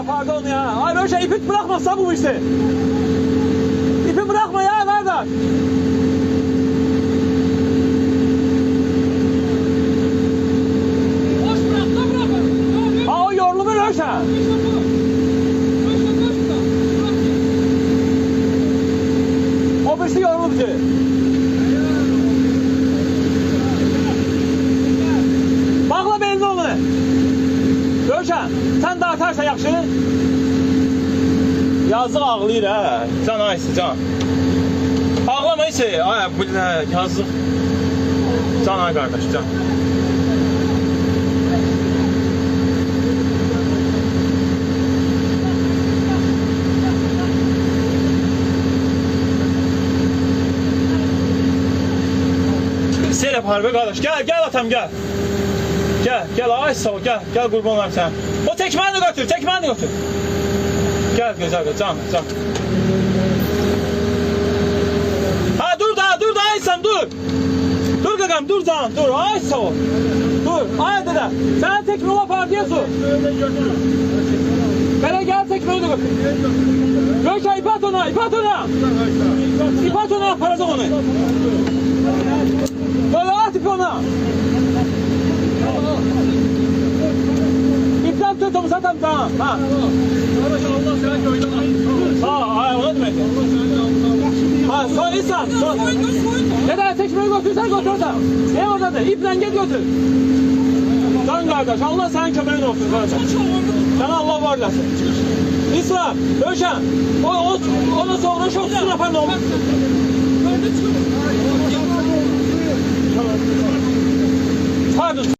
pardon ya. Ay Röşen ipi bırakmazsa bu işte. İpi bırakma ya kardeş. Boş bırak da bırak. Ha o yorulu mu Röşen? O birisi yorulu bizi. Bağla benzin onu. Röşen sen de atarsa yaxşı. Yazıq ağlayır hə. Can ayısı can. Ağlama hiç. Ay bu yazıq. Can ay kardeş can. Serap harbi kardeş. Gel atam gel. Gel ay sağ ol gel kurban olayım sen. O tekmeni de götür Gel güzel can. Ha dur da aysan dur. Dur kakam dur canım dur ay sağ ol. Dur ay dede sen tekme ola partiye su. Bana gel tekmeyi de götür. Röşen ip at ona. İp at ona paracak onu. Böyle at ipi ona. İpten tut onu satam sana. Ha. Allah seni köyden Ha ay ona demek. Ha son insan. Neden tekmeyi götürsen götür orada. Ne orada de iple git götür. Can kardeş Allah senin köpeğin olsun kardeş. Sana Allah var desin. İslam, Röşen, ona sonra çok su yapan ne olur? Pardon.